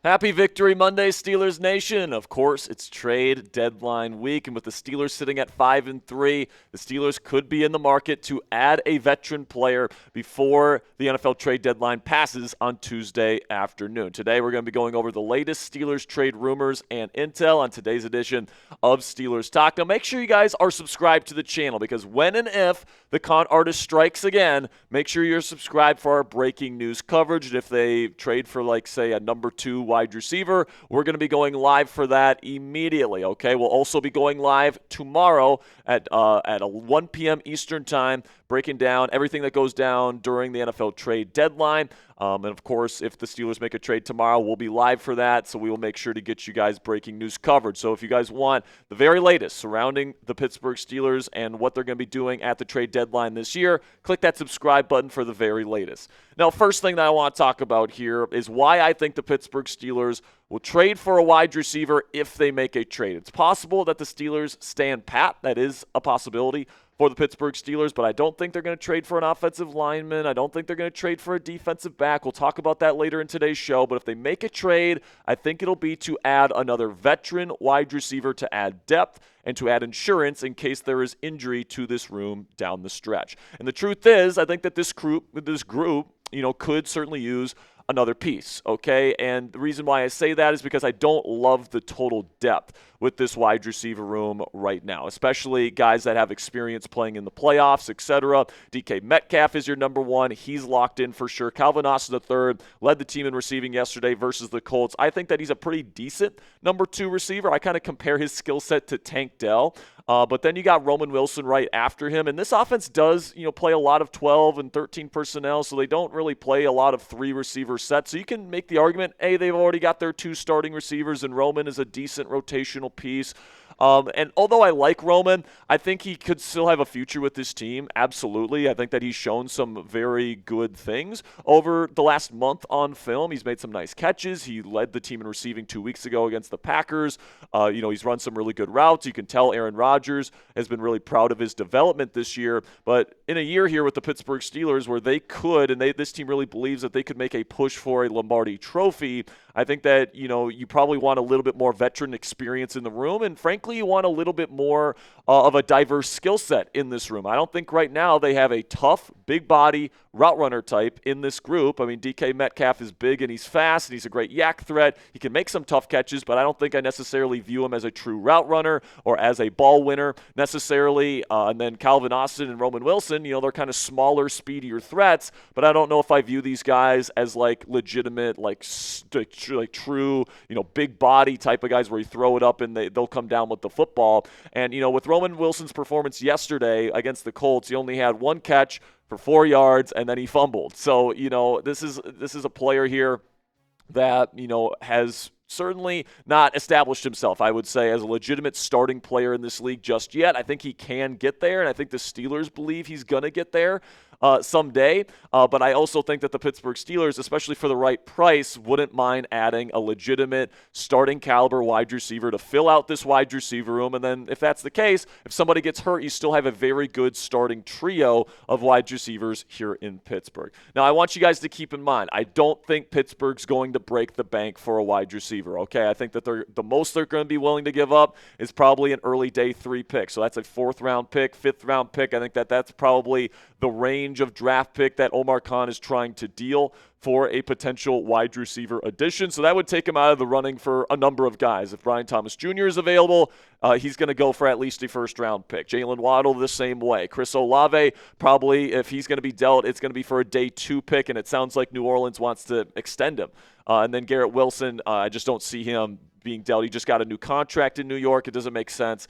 Happy Victory Monday, Steelers Nation. Of course, it's trade deadline week, and with the Steelers sitting at 5-3, the Steelers could be in the market to add a veteran player before the NFL trade deadline passes on Tuesday afternoon. Today, we're going to be going over the latest Steelers trade rumors and intel on today's edition of Steelers Talk. Now, make sure you guys are subscribed to the channel, because when and if the con artist strikes again, make sure you're subscribed for our breaking news coverage. And if they trade for, like, say, a number 2 wide receiver, we're going to be going live for that immediately, okay? We'll also be going live tomorrow at 1 p.m. Eastern Time, breaking down everything that goes down during the NFL trade deadline. And, of course, if the Steelers make a trade tomorrow, we'll be live for that, so we will make sure to get you guys breaking news coverage. So if you guys want the very latest surrounding the Pittsburgh Steelers and what they're going to be doing at the trade deadline this year, click that subscribe button for the very latest. Now, first thing that I want to talk about here is why I think the Pittsburgh Steelers will trade for a wide receiver if they make a trade. It's possible that the Steelers stand pat. That is a possibility for the Pittsburgh Steelers, but I don't think they're going to trade for an offensive lineman. I don't think they're going to trade for a defensive back. We'll talk about that later in today's show, but if they make a trade, I think it'll be to add another veteran wide receiver to add depth and to add insurance in case there is injury to this room down the stretch. And the truth is, I think that this group, could certainly use another piece, okay? And the reason why I say that is because I don't love the total depth with this wide receiver room right now, especially guys that have experience playing in the playoffs, etc. DK Metcalf is your number 1. He's locked in for sure. Calvin Austin III led the team in receiving yesterday versus the Colts. I think that he's a pretty decent number 2 receiver. I kind of compare his skill set to Tank Dell. But then you got Roman Wilson right after him. And this offense does, play a lot of 12 and 13 personnel, so they don't really play a lot of 3 receiver sets. So you can make the argument, hey, they've already got their 2 starting receivers, and Roman is a decent rotational piece. And although I like Roman, I think he could still have a future with this team. Absolutely. I think that he's shown some very good things over the last month on film. He's made some nice catches. He led the team in receiving 2 weeks ago against the Packers. He's run some really good routes. You can tell Aaron Rodgers has been really proud of his development this year. But in a year here with the Pittsburgh Steelers where they could, and this team really believes that they could make a push for a Lombardi trophy, I think that, you probably want a little bit more veteran experience in the room. And frankly, you want a little bit more of a diverse skill set in this room. I don't think right now they have a tough, big body route runner type in this group. I mean, DK Metcalf is big and he's fast and he's a great yak threat. He can make some tough catches, but I don't think I necessarily view him as a true route runner or as a ball winner necessarily. And then Calvin Austin and Roman Wilson, they're kind of smaller, speedier threats, but I don't know if I view these guys as like legitimate, like true, big body type of guys where you throw it up and they'll come down with the football. And, with Roman Wilson's performance yesterday against the Colts, he only had 1 catch for 4 yards, and then he fumbled. So, this is a player here that, has certainly not established himself, I would say, as a legitimate starting player in this league just yet. I think he can get there, and I think the Steelers believe he's going to get there someday. But I also think that the Pittsburgh Steelers, especially for the right price, wouldn't mind adding a legitimate starting caliber wide receiver to fill out this wide receiver room. And then if that's the case, if somebody gets hurt, you still have a very good starting trio of wide receivers here in Pittsburgh. Now, I want you guys to keep in mind, I don't think Pittsburgh's going to break the bank for a wide receiver, okay? I think that the most they're going to be willing to give up is probably an early day 3 pick. So that's a 4th round pick, 5th round pick. I think that's probably the range of draft pick that Omar Khan is trying to deal for a potential wide receiver addition. So that would take him out of the running for a number of guys. If Brian Thomas Jr. is available, he's going to go for at least a 1st round pick. Jalen Waddle the same way. Chris Olave, probably if he's going to be dealt, it's going to be for a day 2 pick, and it sounds like New Orleans wants to extend him. And then Garrett Wilson, I just don't see him being dealt. He just got a new contract in New York. It doesn't make sense.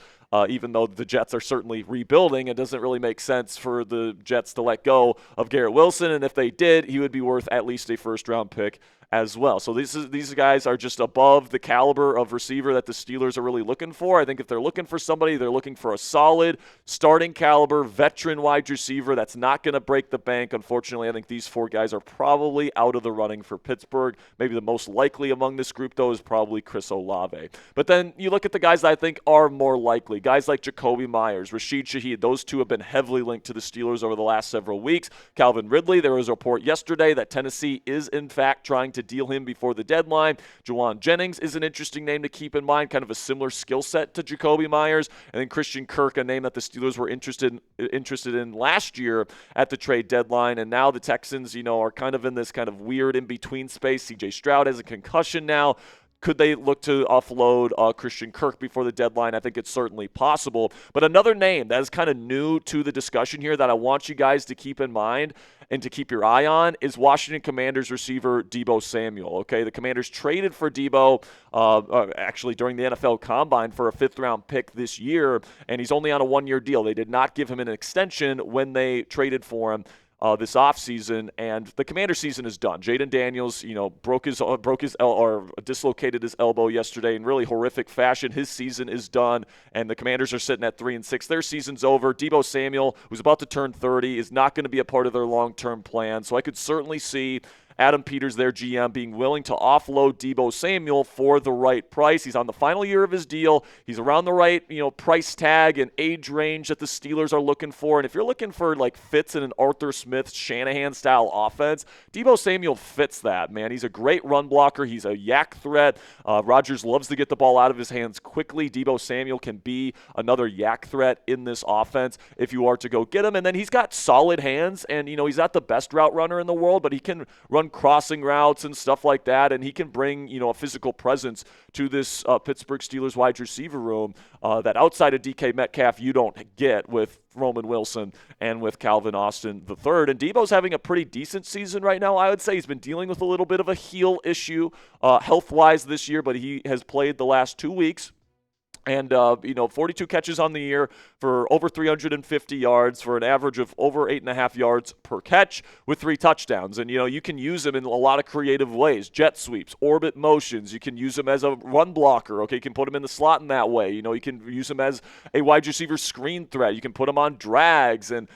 Even though the Jets are certainly rebuilding, it doesn't really make sense for the Jets to let go of Garrett Wilson. And if they did, he would be worth at least a 1st round pick as well. So these guys are just above the caliber of receiver that the Steelers are really looking for. I think if they're looking for somebody, they're looking for a solid starting caliber veteran wide receiver that's not going to break the bank. Unfortunately, I think these 4 guys are probably out of the running for Pittsburgh. Maybe the most likely among this group, though, is probably Chris Olave. But then you look at the guys that I think are more likely, guys like Jakobi Meyers, Rashid Shaheed, those two have been heavily linked to the Steelers over the last several weeks. Calvin Ridley, there was a report yesterday that Tennessee is in fact trying to deal him before the deadline. Juwan Jennings is an interesting name to keep in mind, kind of a similar skill set to Jakobi Meyers. And then Christian Kirk, a name that the Steelers were interested in last year at the trade deadline. And now the Texans, are kind of in this kind of weird in-between space. C.J. Stroud has a concussion now. Could they look to offload Christian Kirk before the deadline? I think it's certainly possible. But another name that is kind of new to the discussion here that I want you guys to keep in mind and to keep your eye on is Washington Commanders receiver Deebo Samuel. Okay, the Commanders traded for Deebo actually during the NFL Combine for a 5th-round pick this year, and he's only on a 1-year deal. They did not give him an extension when they traded for him this offseason, and the Commander season is done. Jaden Daniels, dislocated his elbow yesterday in really horrific fashion. His season is done, and the Commanders are sitting at 3-6. Their season's over. Deebo Samuel, who's about to turn 30, is not going to be a part of their long-term plan. So I could certainly see Adam Peters, their GM, being willing to offload Deebo Samuel for the right price. He's on the final year of his deal. He's around the right, price tag and age range that the Steelers are looking for. And if you're looking for like fits in an Arthur Smith, Shanahan-style offense, Deebo Samuel fits that, man. He's a great run blocker. He's a yak threat. Rodgers loves to get the ball out of his hands quickly. Deebo Samuel can be another yak threat in this offense if you are to go get him. And then he's got solid hands, and he's not the best route runner in the world, but he can run crossing routes and stuff like that, and he can bring a physical presence to this Pittsburgh Steelers wide receiver room that outside of DK Metcalf you don't get with Roman Wilson and with Calvin Austin III. And Deebo's having a pretty decent season right now. I would say he's been dealing with a little bit of a heel issue health-wise this year, but he has played the last 2 weeks. And, 42 catches on the year for over 350 yards for an average of over 8.5 yards per catch with 3 touchdowns. And, you can use him in a lot of creative ways. Jet sweeps, orbit motions. You can use him as a run blocker. Okay, you can put him in the slot in that way. You can use him as a wide receiver screen threat. You can put him on drags and,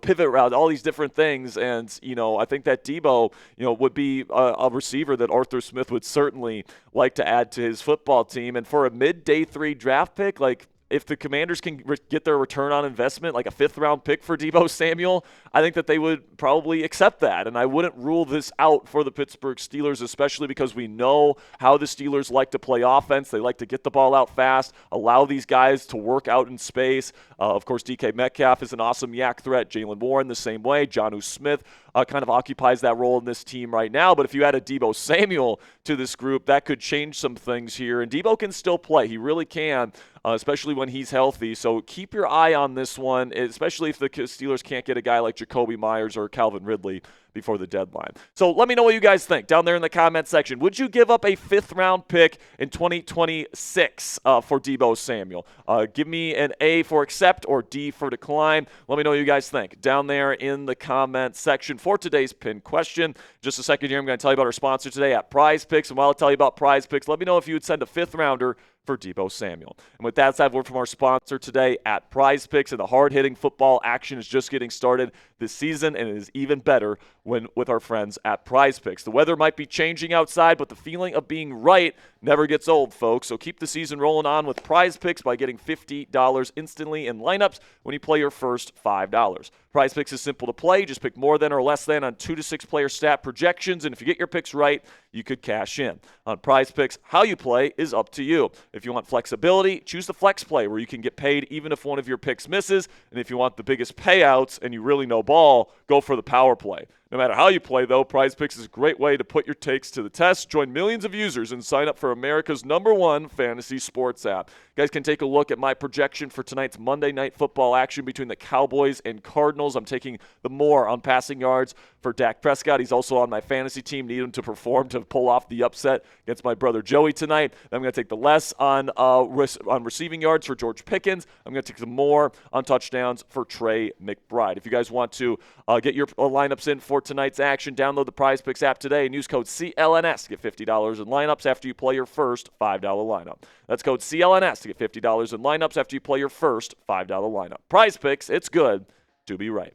pivot routes, all these different things. And, I think that Deebo, would be a receiver that Arthur Smith would certainly like to add to his football team. And for a mid-day 3 draft pick, like if the Commanders can get their return on investment, like a 5th-round pick for Deebo Samuel, I think that they would probably accept that. And I wouldn't rule this out for the Pittsburgh Steelers, especially because we know how the Steelers like to play offense. They like to get the ball out fast, allow these guys to work out in space. Of course, DK Metcalf is an awesome yak threat. Jalen Warren the same way. Jonnu Smith kind of occupies that role in this team right now. But if you add a Deebo Samuel to this group, that could change some things here. And Deebo can still play. He really can, especially when he's healthy. So keep your eye on this one, especially if the Steelers can't get a guy like Jakobi Meyers or Calvin Ridley before the deadline. So let me know what you guys think down there in the comment section. Would you give up a 5th-round pick in 2026 for Deebo Samuel? Give me an A for accept or D for decline. Let me know what you guys think down there in the comment section for today's pinned question. Just a second here, I'm going to tell you about our sponsor today at Prize Picks. And while I tell you about Prize Picks, let me know if you would send a 5th-rounder for Deebo Samuel. And with that, I have word from our sponsor today at Prize Picks, and the hard-hitting football action is just getting started this season, and it is even better when with our friends at Prize Picks. The weather might be changing outside, but the feeling of being right never gets old, folks. So keep the season rolling on with Prize Picks by getting $50 instantly in lineups when you play your first $5. Prize Picks is simple to play. Just pick more than or less than on 2 to 6 player stat projections, and if you get your picks right, you could cash in. On Prize Picks, how you play is up to you. If you want flexibility, choose the flex play where you can get paid even if one of your picks misses, and if you want the biggest payouts and you really know ball, go for the power play. No matter how you play, though, Prize Picks is a great way to put your takes to the test. Join millions of users and sign up for America's #1 fantasy sports app. You guys can take a look at my projection for tonight's Monday Night Football action between the Cowboys and Cardinals. I'm taking the more on passing yards for Dak Prescott. He's also on my fantasy team. Need him to perform to pull off the upset against my brother Joey tonight. Then I'm going to take the less on receiving yards for George Pickens. I'm going to take the more on touchdowns for Trey McBride. If you guys want to get your lineups in for tonight's action, download the Prize Picks app today and use code CLNS to get $50 in lineups after you play your first $5 lineup. That's code CLNS to get $50 in lineups after you play your first $5 lineup. Prize Picks, it's good to be right.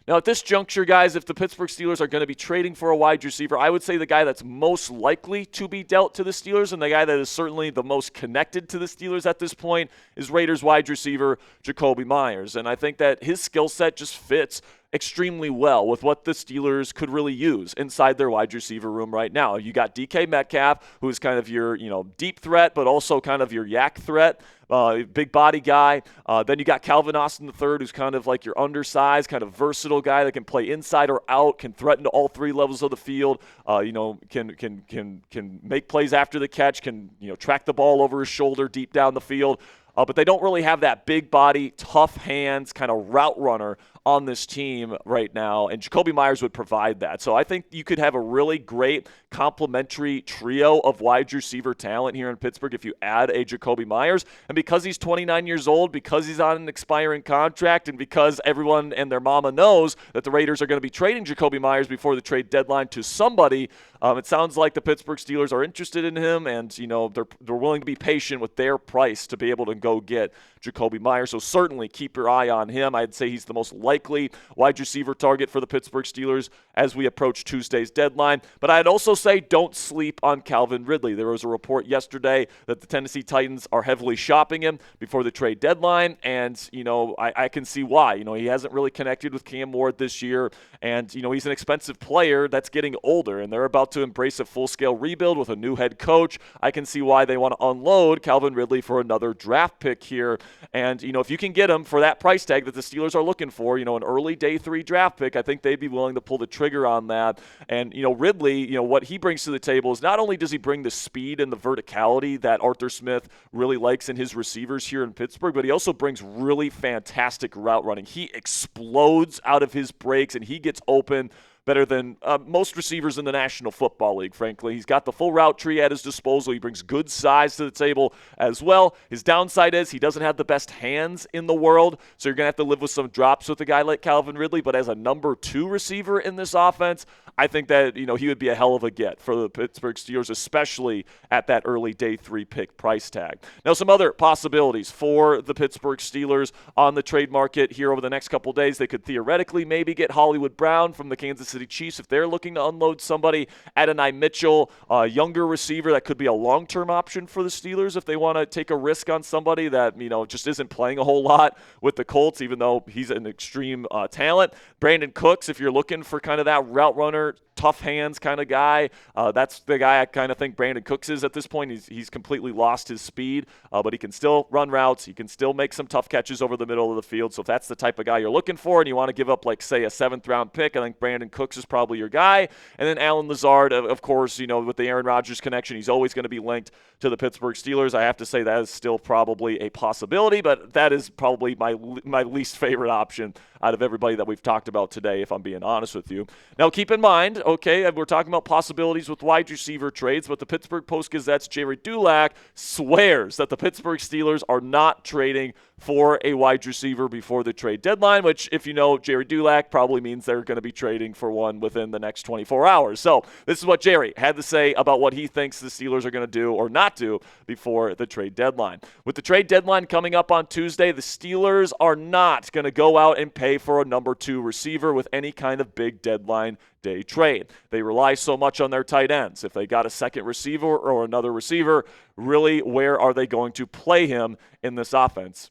Now, at this juncture, guys, if the Pittsburgh Steelers are going to be trading for a wide receiver, I would say the guy that's most likely to be dealt to the Steelers and the guy that is certainly the most connected to the Steelers at this point is Raiders wide receiver Jakobi Meyers. And I think that his skill set just fits extremely well with what the Steelers could really use inside their wide receiver room right now. You got DK Metcalf, who is kind of your, deep threat, but also kind of your yak threat. Big body guy. Then you got Calvin Austin III, who's kind of like your undersized, kind of versatile guy that can play inside or out, can threaten to all three levels of the field. Can make plays after the catch, can track the ball over his shoulder deep down the field. But they don't really have that big body, tough hands kind of route runner on this team right now, and Jakobi Meyers would provide that. So I think you could have a really great complementary trio of wide receiver talent here in Pittsburgh if you add a Jakobi Meyers. And because he's 29 years old, because he's on an expiring contract, and because everyone and their mama knows that the Raiders are going to be trading Jakobi Meyers before the trade deadline to somebody, it sounds like the Pittsburgh Steelers are interested in him, and they're willing to be patient with their price to be able to go get Jakobi Meyers. So certainly keep your eye on him. I'd say he's the most likely wide receiver target for the Pittsburgh Steelers as we approach Tuesday's deadline. But I'd also say don't sleep on Calvin Ridley. There was a report yesterday that the Tennessee Titans are heavily shopping him before the trade deadline, and I can see why. He hasn't really connected with Cam Ward this year, and he's an expensive player that's getting older, and they're about to embrace a full-scale rebuild with a new head coach. I can see why they want to unload Calvin Ridley for another draft pick here. And, if you can get him for that price tag that the Steelers are looking for, an early day 3 draft pick, I think they'd be willing to pull the trigger on that. And, Ridley, what he brings to the table is not only does he bring the speed and the verticality that Arthur Smith really likes in his receivers here in Pittsburgh, but he also brings really fantastic route running. He explodes out of his breaks, and he gets open better than most receivers in the National Football League, frankly. He's got the full route tree at his disposal. He brings good size to the table as well. His downside is he doesn't have the best hands in the world, so you're going to have to live with some drops with a guy like Calvin Ridley. But as a number 2 receiver in this offense, I think that he would be a hell of a get for the Pittsburgh Steelers, especially at that early day 3 pick price tag. Now, some other possibilities for the Pittsburgh Steelers on the trade market here over the next couple days. They could theoretically maybe get Hollywood Brown from the Kansas City Chiefs if they're looking to unload somebody. Adonai Mitchell, a younger receiver that could be a long-term option for the Steelers if they want to take a risk on somebody that just isn't playing a whole lot with the Colts, even though he's an extreme talent. Brandon Cooks, if you're looking for kind of that route runner, tough hands kind of guy. That's the guy I kind of think Brandon Cooks is at this point. He's completely lost his speed, but he can still run routes. He can still make some tough catches over the middle of the field. So if that's the type of guy you're looking for and you want to give up, like, say, a 7th-round pick, I think Brandon Cooks is probably your guy. And then Alan Lazard, of course, with the Aaron Rodgers connection, he's always going to be linked to the Pittsburgh Steelers. I have to say that is still probably a possibility, but that is probably my least favorite option out of everybody that we've talked about today, if I'm being honest with you. Now, keep in mind, okay, we're talking about possibilities with wide receiver trades, but the Pittsburgh Post-Gazette's Gerry Dulac swears that the Pittsburgh Steelers are not trading for a wide receiver before the trade deadline, which, if you know Gerry Dulac, probably means they're going to be trading for one within the next 24 hours. So this is what Gerry had to say about what he thinks the Steelers are going to do or not do before the trade deadline. With the trade deadline coming up on Tuesday, the Steelers are not going to go out and pay for a number 2 receiver with any kind of big deadline day trade. They rely so much on their tight ends. If they got a second receiver or another receiver, really, where are they going to play him in this offense?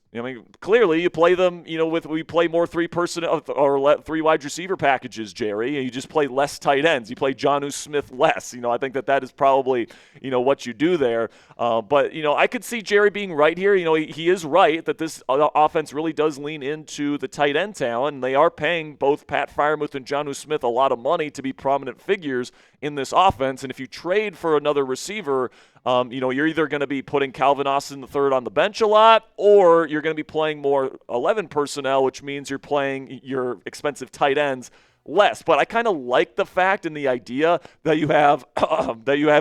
Clearly you play them, we play more 3-person or 3 wide receiver packages, Gerry, and you just play less tight ends. You play Jonnu Smith less. I think that is probably, what you do there. But I could see Gerry being right here. He is right that this offense really does lean into the tight end talent, and they are paying both Pat Freiermuth and Jonnu Smith a lot of money to be prominent figures in this offense. And if you trade for another receiver, you're either going to be putting Calvin Austin III on the bench a lot, or you're going to be playing more 11 personnel, which means you're playing your expensive tight ends less. But I kind of like the fact and the idea that you have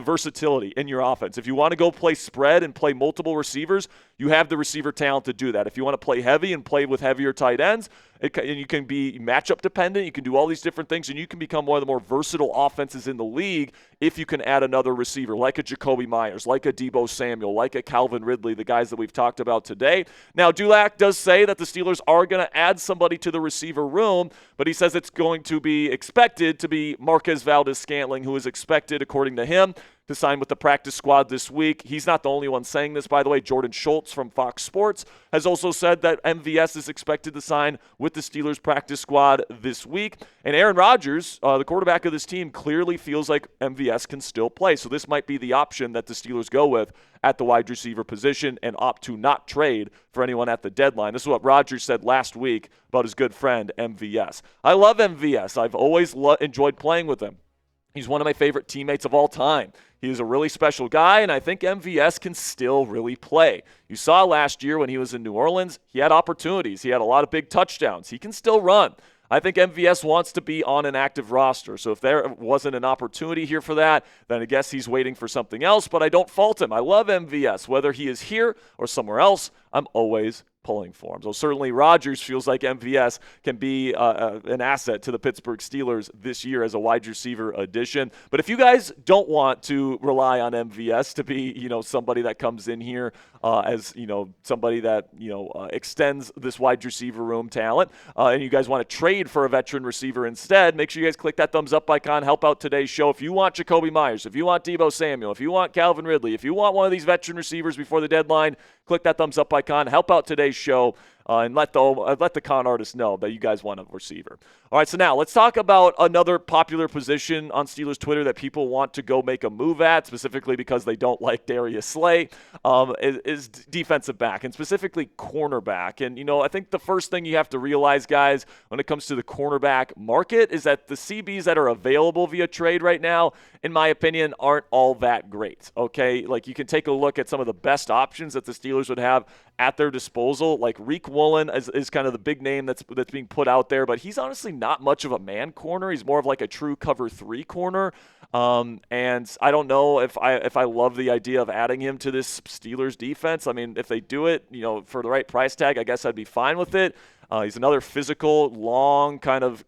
versatility in your offense. If you want to go play spread and play multiple receivers, you have the receiver talent to do that. If you want to play heavy and play with heavier tight ends, and you can be matchup dependent, you can do all these different things, and you can become one of the more versatile offenses in the league if you can add another receiver like a Jakobi Meyers, like a Deebo Samuel, like a Calvin Ridley, the guys that we've talked about today. Now, Dulac does say that the Steelers are going to add somebody to the receiver room, but he says it's going to be expected to be Marquez Valdes-Scantling, who is expected, according to him, to sign with the practice squad this week. He's not the only one saying this, by the way. Jordan Schultz from Fox Sports has also said that MVS is expected to sign with the Steelers practice squad this week. And Aaron Rodgers, the quarterback of this team, clearly feels like MVS can still play. So this might be the option that the Steelers go with at the wide receiver position and opt to not trade for anyone at the deadline. This is what Rodgers said last week about his good friend MVS. I love MVS. I've always enjoyed playing with him. He's one of my favorite teammates of all time. He is a really special guy, and I think MVS can still really play. You saw last year when he was in New Orleans, he had opportunities. He had a lot of big touchdowns. He can still run. I think MVS wants to be on an active roster. So if there wasn't an opportunity here for that, then I guess he's waiting for something else, but I don't fault him. I love MVS. Whether he is here or somewhere else, I'm always pulling for him. So certainly Rodgers feels like MVS can be an asset to the Pittsburgh Steelers this year as a wide receiver addition. But if you guys don't want to rely on MVS to be, somebody that comes in here as, somebody that, extends this wide receiver room talent, and you guys want to trade for a veteran receiver instead, make sure you guys click that thumbs up icon, help out today's show. If you want Jakobi Meyers, if you want Deebo Samuel, if you want Calvin Ridley, if you want one of these veteran receivers before the deadline, click that thumbs up icon, help out today's show, and let the con artist know that you guys want a receiver. All right, so now let's talk about another popular position on Steelers Twitter that people want to go make a move at, specifically because they don't like Darius Slay, is defensive back, and specifically cornerback. And, I think the first thing you have to realize, guys, when it comes to the cornerback market is that the CBs that are available via trade right now, in my opinion, aren't all that great, okay? Like, you can take a look at some of the best options that the Steelers would have at their disposal. Like, Reek Woolen is kind of the big name that's being put out there, but he's honestly not much of a man corner. He's more of like a true cover 3 corner. And I don't know if I love the idea of adding him to this Steelers defense. I mean, if they do it, for the right price tag, I guess I'd be fine with it. He's another physical, long kind of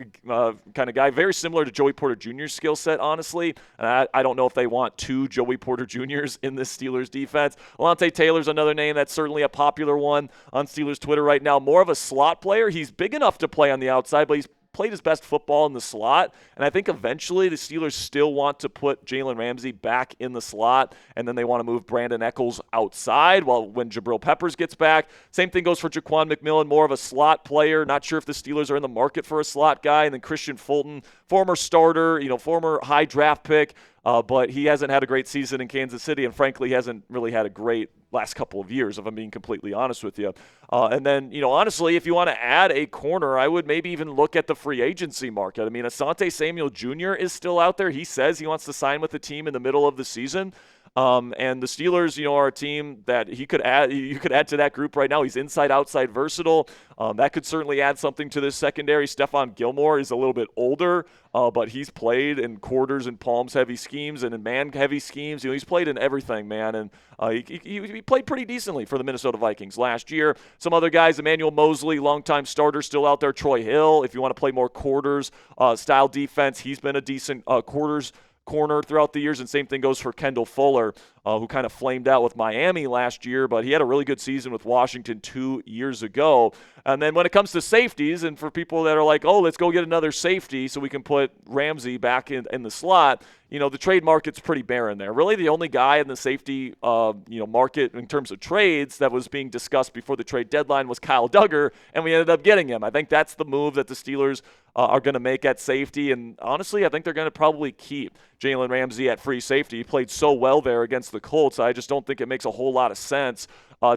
guy, very similar to Joey Porter Jr.'s skill set, honestly. And I don't know if they want 2 Joey Porter Jr.'s in this Steelers defense. Alontae Taylor's another name that's certainly a popular one on Steelers Twitter right now. More of a slot player. He's big enough to play on the outside, but he's played his best football in the slot, and I think eventually the Steelers still want to put Jalen Ramsey back in the slot, and then they want to move Brandon Echols outside when Jabril Peppers gets back. Same thing goes for Jaquan McMillan, more of a slot player. Not sure if the Steelers are in the market for a slot guy. And then Christian Fulton, former starter, former high draft pick, but he hasn't had a great season in Kansas City, and frankly, he hasn't really had a great last couple of years, if I'm being completely honest with you. And then, honestly, if you want to add a corner, I would maybe even look at the free agency market. I mean, Asante Samuel Jr. is still out there. He says he wants to sign with the team in the middle of the season. And the Steelers, are a team that you could add to that group right now. He's inside, outside, versatile. That could certainly add something to this secondary. Stephon Gilmore is a little bit older, but he's played in quarters and palms heavy schemes and in man heavy schemes. He's played in everything, man. And he played pretty decently for the Minnesota Vikings last year. Some other guys, Emmanuel Mosley, longtime starter, still out there. Troy Hill, if you want to play more quarters style defense, he's been a decent quarters corner throughout the years, and same thing goes for Kendall Fuller, who kind of flamed out with Miami last year, but he had a really good season with Washington 2 years ago. And then when it comes to safeties, and for people that are like, oh, let's go get another safety so we can put Ramsey back in the slot, the trade market's pretty barren there. Really, the only guy in the safety market in terms of trades that was being discussed before the trade deadline was Kyle Duggar, and we ended up getting him. I think that's the move that the Steelers are going to make at safety, and honestly, I think they're going to probably keep Jalen Ramsey at free safety. He played so well there against the Colts. I just don't think it makes a whole lot of sense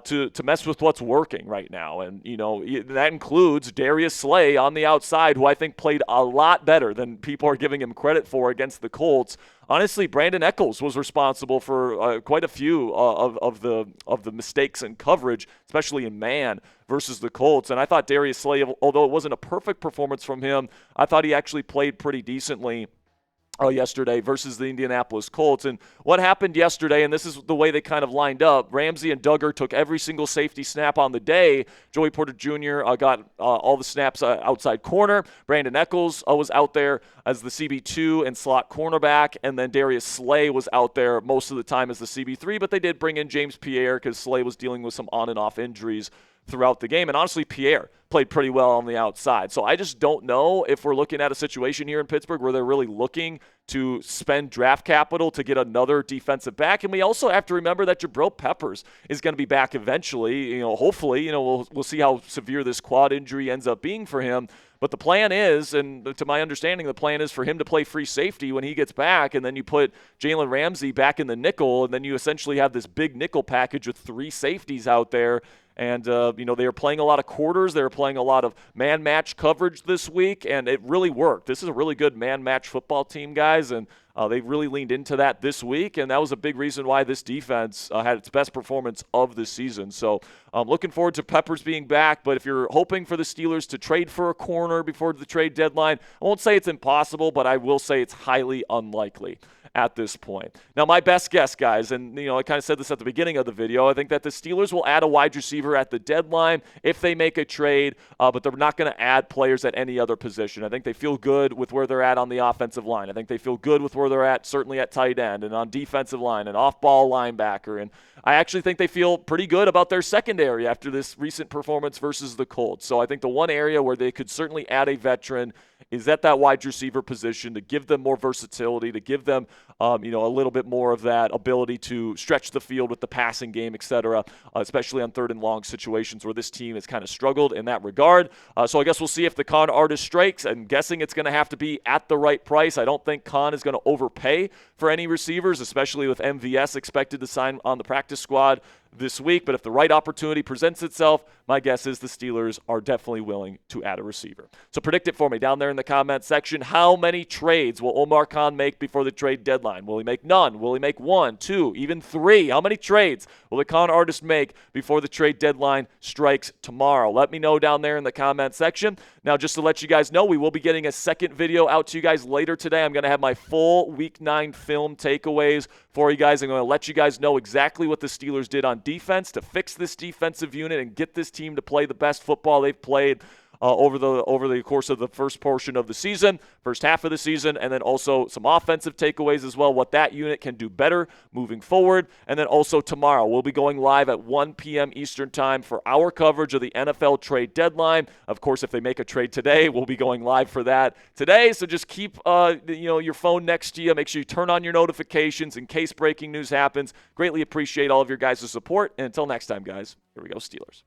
to mess with what's working right now. And, that includes Darius Slay on the outside, who I think played a lot better than people are giving him credit for against the Colts. Honestly, Brandon Echols was responsible for quite a few of the mistakes in coverage, especially in man versus the Colts. And I thought Darius Slay, although it wasn't a perfect performance from him, I thought he actually played pretty decently yesterday versus the Indianapolis Colts. And what happened yesterday, and this is the way they kind of lined up, Ramsey and Duggar took every single safety snap on the day. Joey Porter Jr. Got all the snaps outside corner. Brandon Echols was out there as the CB2 and slot cornerback, and then Darius Slay was out there most of the time as the CB3, but they did bring in James Pierre because Slay was dealing with some on and off injuries throughout the game. And honestly, Pierre played pretty well on the outside. So I just don't know if we're looking at a situation here in Pittsburgh where they're really looking to spend draft capital to get another defensive back. And we also have to remember that Jabril Peppers is going to be back eventually. Hopefully, we'll see how severe this quad injury ends up being for him. But the plan is, and to my understanding, the plan is for him to play free safety when he gets back, and then you put Jalen Ramsey back in the nickel, and then you essentially have this big nickel package with 3 safeties out there. And, they are playing a lot of quarters. They were playing a lot of man-match coverage this week, and it really worked. This is a really good man-match football team, guys, and they really leaned into that this week, and that was a big reason why this defense had its best performance of the season. So I'm looking forward to Peppers being back, but if you're hoping for the Steelers to trade for a corner before the trade deadline, I won't say it's impossible, but I will say it's highly unlikely at this point. Now, my best guess, guys, and I kind of said this at the beginning of the video, I think that the Steelers will add a wide receiver at the deadline if they make a trade, but they're not going to add players at any other position. I think they feel good with where they're at on the offensive line. I think they feel good with where they're at, certainly at tight end and on defensive line and off-ball linebacker. And I actually think they feel pretty good about their secondary after this recent performance versus the Colts. So I think the one area where they could certainly add a veteran is at that wide receiver position to give them more versatility, to give them, a little bit more of that ability to stretch the field with the passing game, et cetera, especially on 3rd and long situations where this team has kind of struggled in that regard. So I guess we'll see if the Con artist strikes. I'm guessing it's going to have to be at the right price. I don't think Con is going to overpay for any receivers, especially with MVS expected to sign on the practice squad this week. But if the right opportunity presents itself, my guess is the Steelers are definitely willing to add a receiver. So predict it for me down there in the comment section. How many trades will Omar Khan make before the trade deadline? Will he make none? Will he make 1, 2, even 3? How many trades will the Con artist make before the trade deadline strikes tomorrow? Let me know down there in the comment section. Now, just to let you guys know, we will be getting a second video out to you guys later today. I'm going to have my full Week 9 film takeaways for you guys. I'm going to let you guys know exactly what the Steelers did on defense to fix this defensive unit and get this team to play the best football they've played over the course of the first portion of the season, first half of the season, and then also some offensive takeaways as well, what that unit can do better moving forward. And then also tomorrow, we'll be going live at 1 p.m. Eastern time for our coverage of the NFL trade deadline. Of course, if they make a trade today, we'll be going live for that today. So just keep your phone next to you. Make sure you turn on your notifications in case breaking news happens. Greatly appreciate all of your guys' support. And until next time, guys, here we go, Steelers.